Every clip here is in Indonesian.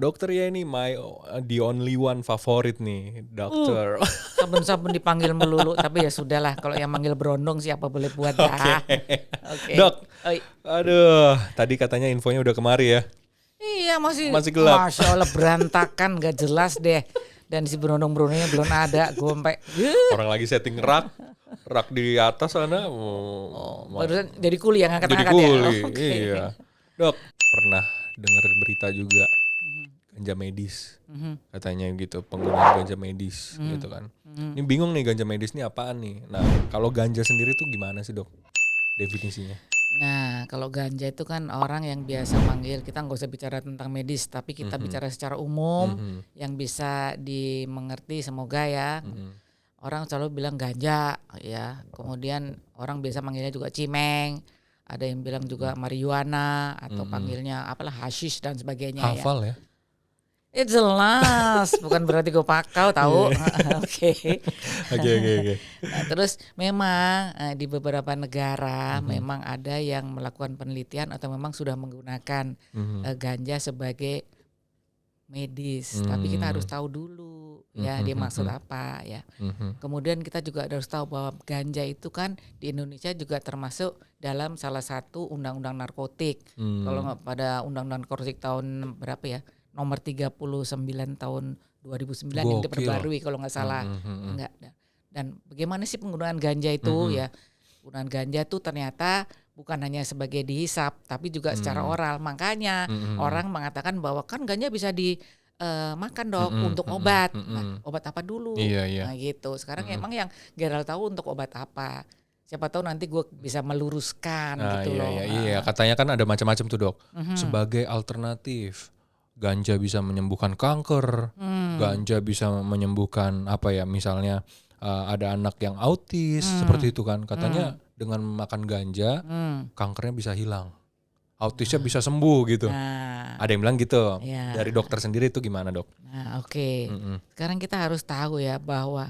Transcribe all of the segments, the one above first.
dokter ya ini the only one favorit nih, dokter. Sabun-sabun dipanggil melulu, tapi ya sudahlah kalau yang manggil berondong siapa boleh buat ya. Oke. Dok, aduh, tadi katanya infonya udah kemari ya. Iya masih gelap. Masya Allah berantakan gak jelas deh. Dan si berondong-berondongnya belum ada. Gue sampai orang lagi setting rak di atas sana. Barusan jadi kuli yang angkat-angkat ya. Okay. Iya. Dok, pernah dengar berita juga ganja medis. Katanya gitu, penggunaan ganja medis gitu kan. Ini bingung nih ganja medis ini apaan nih. Nah, kalau ganja sendiri tuh gimana sih, Dok? Definisinya. Nah, kalau ganja itu kan orang yang biasa manggil, kita nggak usah bicara tentang medis, tapi kita bicara secara umum yang bisa dimengerti semoga ya. Orang selalu bilang ganja ya, kemudian orang biasa manggilnya juga cimeng, ada yang bilang juga marijuana atau panggilnya apalah hashish dan sebagainya. Hafal ya? Jelas, bukan berarti gue pakau tahu. Oke. Nah, terus memang di beberapa negara memang ada yang melakukan penelitian atau memang sudah menggunakan ganja sebagai medis. Tapi kita harus tahu dulu ya dia maksud apa ya. Kemudian kita juga harus tahu bahwa ganja itu kan di Indonesia juga termasuk dalam salah satu undang-undang narkotik. Kalau nggak pada undang-undang narkotik tahun berapa ya? Nomor 39 tahun 2009 yang diperbarui kalau nggak salah. Enggak. Dan bagaimana sih penggunaan ganja itu ya? Penggunaan ganja itu ternyata bukan hanya sebagai dihisap tapi juga secara oral. Makanya orang mengatakan bahwa kan ganja bisa dimakan dok untuk obat. Nah, obat apa dulu? Iya. Nah gitu. Sekarang emang yang Gerald tahu untuk obat apa. Siapa tahu nanti gue bisa meluruskan gitu loh. Iya, katanya kan ada macam-macam tuh dok. Sebagai alternatif. Ganja bisa menyembuhkan kanker, ganja bisa menyembuhkan apa ya, misalnya ada anak yang autis seperti itu kan, katanya dengan makan ganja kankernya bisa hilang, autisnya bisa sembuh gitu. Ada yang bilang gitu. Dari dokter sendiri itu gimana dok? Nah oke. Sekarang kita harus tahu ya bahwa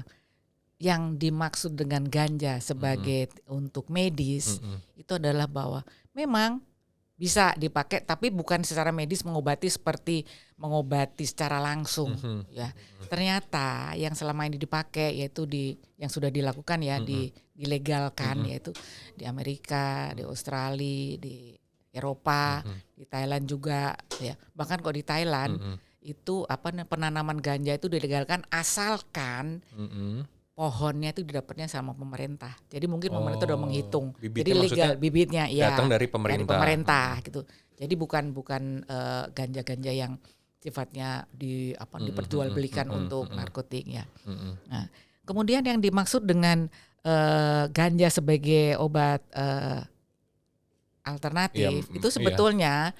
yang dimaksud dengan ganja sebagai untuk medis itu adalah bahwa memang bisa dipakai tapi bukan secara medis mengobati seperti mengobati secara langsung ya. Ternyata yang selama ini dipakai yaitu yang sudah dilakukan ya dilegalkan yaitu di Amerika, di Australia, di Eropa, di Thailand juga ya. Bahkan kok di Thailand itu penanaman ganja itu dilegalkan asalkan pohonnya itu didapatnya sama pemerintah. Jadi mungkin pemerintah udah menghitung. Jadi legal bibitnya ya datang dari pemerintah. Dari pemerintah gitu. Jadi bukan ganja-ganja yang sifatnya diperjualbelikan untuk narkotik ya. Nah, kemudian yang dimaksud dengan ganja sebagai obat alternatif itu sebetulnya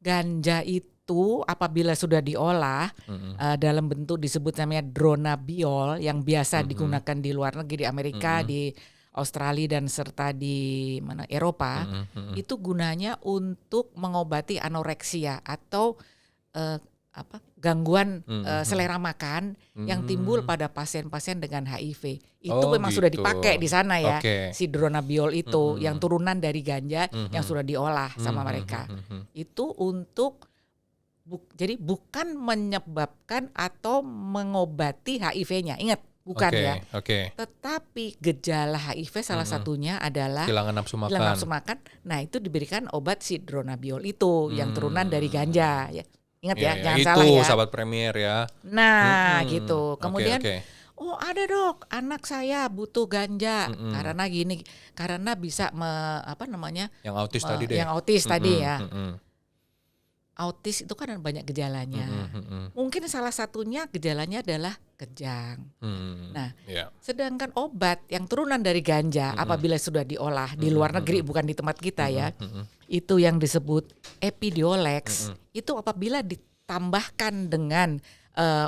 ganja itu apabila sudah diolah dalam bentuk disebut namanya dronabiol yang biasa digunakan di luar negeri, di Amerika, di Australia dan serta di Eropa, itu gunanya untuk mengobati anoreksia atau gangguan selera makan yang timbul pada pasien-pasien dengan HIV. Itu memang sudah dipakai di sana ya, si dronabiol itu yang turunan dari ganja yang sudah diolah sama mereka. Itu untuk jadi bukan menyebabkan atau mengobati HIV-nya. Ingat, bukan ya. Tetapi gejala HIV salah satunya adalah kehilangan nafsu makan. Nah, itu diberikan obat si dronabiol itu yang turunan dari ganja ya. Ingat ya, jangan itu, salah ya. Itu sahabat Premier ya. Nah, gitu. Kemudian oh ada dok, anak saya butuh ganja karena bisa yang autis tadi deh. Yang autis tadi ya. Autis itu kan ada banyak gejalanya. Mungkin salah satunya gejalanya adalah kejang. Nah, sedangkan obat yang turunan dari ganja apabila sudah diolah di luar negeri bukan di tempat kita ya, itu yang disebut Epidiolex. Itu apabila ditambahkan dengan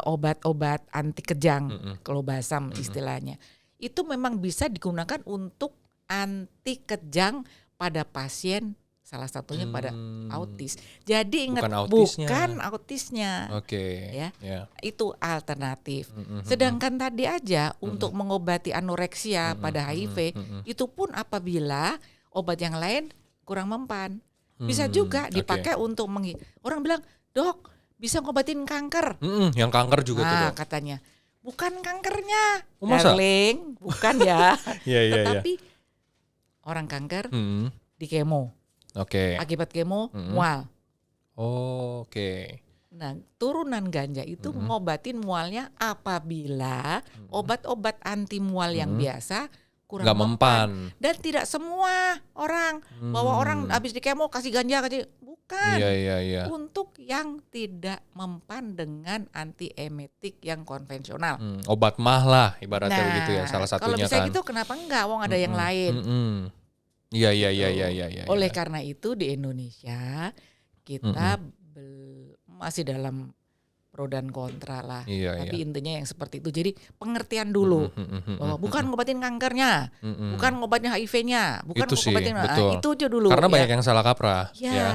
obat-obat anti kejang, klobasam istilahnya, itu memang bisa digunakan untuk anti kejang pada pasien. Salah satunya pada autis. Jadi ingat bukan autisnya. Ya. Itu alternatif. Sedangkan tadi aja untuk mengobati anoreksia pada HIV itu pun apabila obat yang lain kurang mempan. Bisa juga dipakai untuk orang bilang, "Dok, bisa ngobatin kanker. Yang kanker juga tuh, Dok. Katanya. Bukan kankernya, Masa? darling, bukan ya. Iya. Tetapi orang kanker di kemo. Oke. Akibat kemo mual. Oke. Nah, turunan ganja itu ngobatin mualnya apabila obat-obat anti mual yang biasa kurang Nggak mempan. Dan tidak semua orang bahwa orang habis di kemo kasih ganja bukan. Iya. Untuk yang tidak mempan dengan antiemetik yang konvensional. Obat mah lah ibaratnya begitu ya, salah Kalau satunya bisa kan. gitu kenapa enggak? Wong ada yang lain. Iya. Oleh karena itu di Indonesia kita masih dalam pro dan kontra lah. Tapi intinya yang seperti itu. Jadi pengertian dulu bahwa bukan ngobatin kankernya, bukan ngobatin HIV-nya, bukan itu sih, ngobatin betul. itu aja dulu. Karena banyak yang salah kaprah. Ya.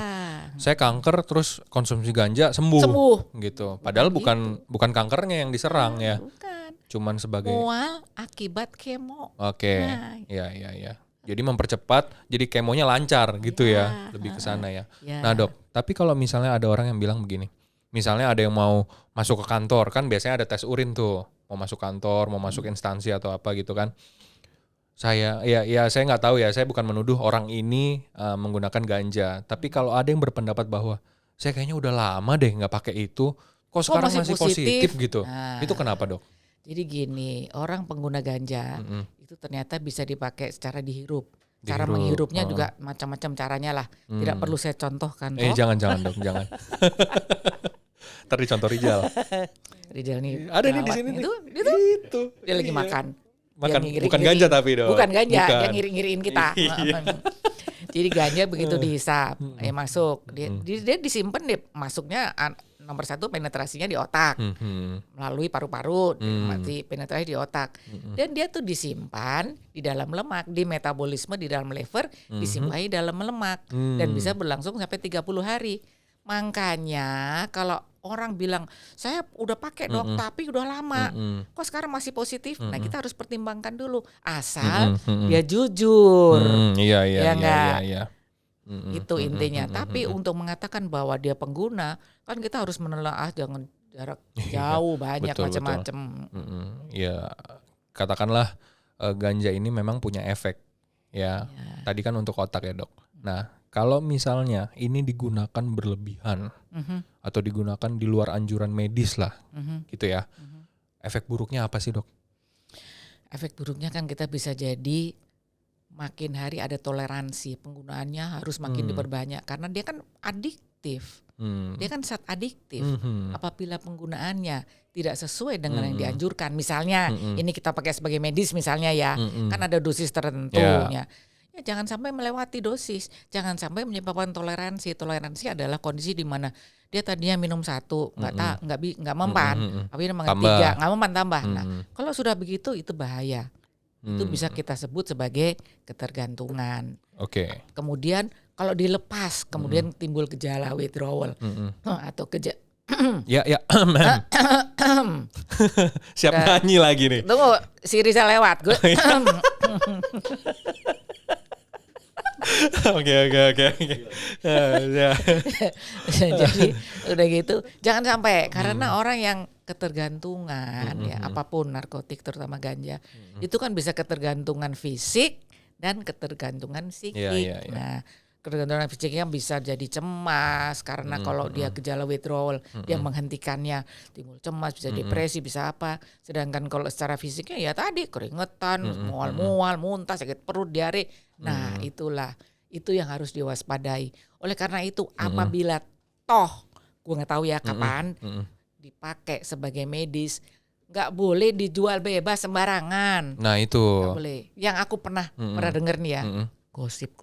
Saya kanker terus konsumsi ganja sembuh. Gitu. Padahal bukan kankernya yang diserang ya. Bukan. Cuman sebagai mual akibat kemo. Oke. Iya. Jadi mempercepat, jadi kemonya lancar gitu ya, lebih ke sana ya. Nah Dok, tapi kalau misalnya ada orang yang bilang begini, misalnya ada yang mau masuk ke kantor, kan biasanya ada tes urin tuh, mau masuk kantor, mau masuk instansi atau apa gitu kan. Saya nggak tahu ya, saya bukan menuduh orang ini menggunakan ganja, tapi kalau ada yang berpendapat bahwa saya kayaknya udah lama deh nggak pakai itu, kok sekarang masih positif gitu, itu kenapa Dok? Jadi gini, orang pengguna ganja itu ternyata bisa dipakai secara dihirup. Cara menghirupnya juga macam-macam caranya lah. Tidak perlu saya contohkan. Jangan Dok, jangan. Ntar dicontoh Rijal. Rijal nih ada nih di sini nih. Itu. Dia lagi makan. Bukan ganja tapi Dok. Bukan ganja, yang ngiring-ngiringin kita. Jadi ganja begitu dihisap, masuk. Dia disimpan, masuknya nomor 1 penetrasinya di otak, melalui paru-paru, mati penetrasi di otak. Dan dia tuh disimpan di dalam lemak, di metabolisme di dalam liver, disimpan di dalam lemak, dan bisa berlangsung sampai 30 hari. Makanya kalau orang bilang, saya udah pakai Dok, tapi udah lama, kok sekarang masih positif? Nah kita harus pertimbangkan dulu, asal dia jujur. Iya. Itu intinya. Tapi untuk mengatakan bahwa dia pengguna, kan kita harus menelaah jangan jarak jauh, banyak macam-macam. Ya katakanlah ganja ini memang punya efek ya. Tadi kan untuk otak ya Dok. Nah kalau misalnya ini digunakan berlebihan atau digunakan di luar anjuran medis lah, gitu ya. Efek buruknya apa sih Dok? Efek buruknya kan kita bisa jadi makin hari ada toleransi, penggunaannya harus makin diperbanyak karena dia kan adiktif. Dia kan zat adiktif. Apabila penggunaannya tidak sesuai dengan yang dianjurkan, misalnya ini kita pakai sebagai medis misalnya ya, kan ada dosis tertentunya. Ya jangan sampai melewati dosis, jangan sampai menyebabkan toleransi. Toleransi adalah kondisi di mana dia tadinya minum 1 nggak mempan, tapi dia makan 3 nggak mempan tambah. Nah kalau sudah begitu itu bahaya. Itu bisa kita sebut sebagai ketergantungan. Oke. Kemudian kalau dilepas, kemudian timbul gejala withdrawal atau ya. Siap nyanyi lagi nih. Tunggu, si Riza lewat. Gue. Oke. Jadi udah gitu, jangan sampai karena orang yang ketergantungan ya apapun narkotik terutama ganja itu kan bisa ketergantungan fisik dan ketergantungan psikik. Nah, ketergantungan fisiknya bisa jadi cemas karena kalau dia gejala withdrawal dia menghentikannya timbul cemas, bisa depresi, bisa apa. Sedangkan kalau secara fisiknya ya tadi keringetan, mual-mual, muntah, sakit perut, diare. Nah, itu yang harus diwaspadai. Oleh karena itu apabila gue nggak tahu ya kapan dipakai sebagai medis, nggak boleh dijual bebas sembarangan. Nah itu. Nggak boleh. Yang aku pernah denger nih ya, gosip.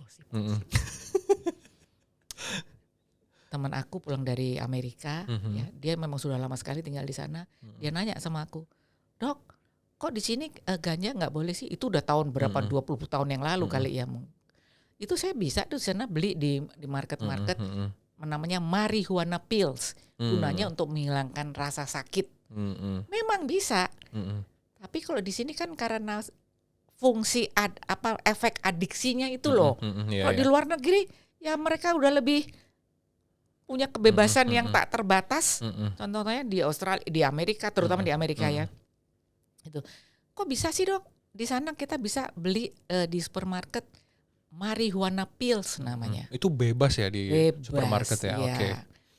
Teman aku pulang dari Amerika, ya, dia memang sudah lama sekali tinggal di sana. Dia nanya sama aku, Dok, kok di sini ganja nggak boleh sih? Itu udah tahun berapa? 20 tahun yang lalu kali ya. Itu saya bisa tuh sana beli di market-market. Namanya marijuana pills, gunanya untuk menghilangkan rasa sakit. Memang bisa. Tapi kalau di sini kan karena fungsi efek adiksinya itu loh. Kalau di luar negeri ya mereka udah lebih punya kebebasan yang tak terbatas. Contohnya di Australia, di Amerika, terutama di Amerika ya. Itu. Kok bisa sih dok? Di sana kita bisa beli di supermarket marijuana pills namanya. Itu bebas ya di Bebas, supermarket ya. Oke.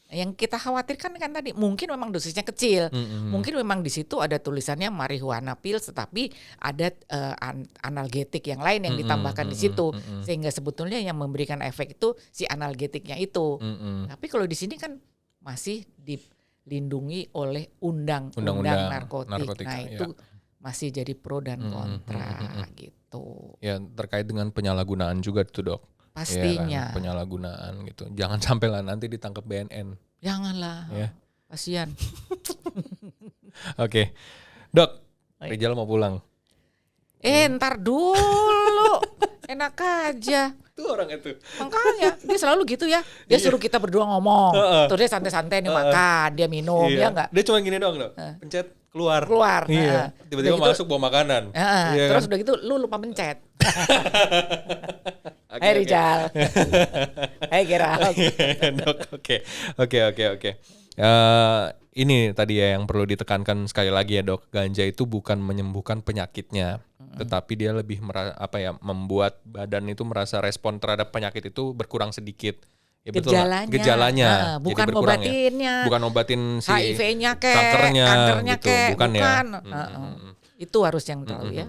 Yang kita khawatirkan kan tadi mungkin memang dosisnya kecil, mungkin memang di situ ada tulisannya marijuana pills, tetapi ada analgetik yang lain yang ditambahkan di situ, sehingga sebetulnya yang memberikan efek itu si analgetiknya itu. Tapi kalau di sini kan masih dilindungi oleh undang-undang narkotik. Nah itu masih jadi pro dan kontra gitu. Ya terkait dengan penyalahgunaan juga tuh dok. Pastinya. Ya kan? Penyalahgunaan gitu. Jangan sampai lah nanti ditangkap BNN. Janganlah. Ya. Kasian. Oke. Dok, Rizal mau pulang. Ntar dulu. Enak aja. Itu orang itu. Makanya dia selalu gitu ya. Dia suruh kita berdua ngomong. Tuh dia santai-santai nih makan, dia minum, ya enggak? Dia cuma gini doang dok. Pencet keluar. Iya. Tiba-tiba masuk bawa makanan. Iya, terus udah gitu lu lupa pencet. Hai Rizal. Hai Gerald. Dok, oke. Ini tadi ya yang perlu ditekankan sekali lagi ya dok. Ganja itu bukan menyembuhkan penyakitnya, tetapi dia lebih membuat badan itu merasa respon terhadap penyakit itu berkurang sedikit. Ya betul gejalanya. Bukan jadi berkurang obatinnya. Ya. Bukan obatin si HIV-nya kankernya gitu. Bukan ya. Itu harus yang tahu ya.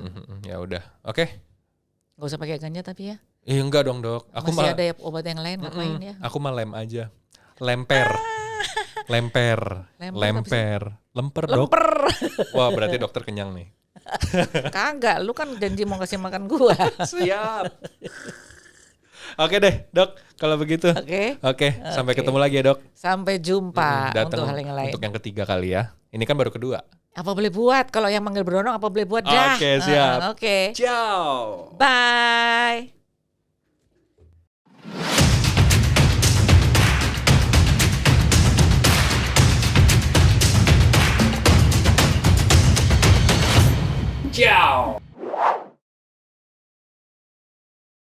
Ya udah. Oke. Gak usah pakai ganja tapi ya. Enggak dong dok. Masih ada obat yang lain ngapain ya? Aku mah lem aja. Lemper dok. Wah berarti dokter kenyang nih. Kagak, lu kan janji mau kasih makan gua. Siap. Oke deh dok, kalau begitu. Oke, sampai ketemu lagi ya dok. Sampai jumpa untuk hal yang lain. Untuk yang ketiga kali ya. Ini kan baru kedua. Apa boleh buat? Kalau yang manggil berondong apa boleh buat dah? Oke, siap. Oke. Ciao. Bye.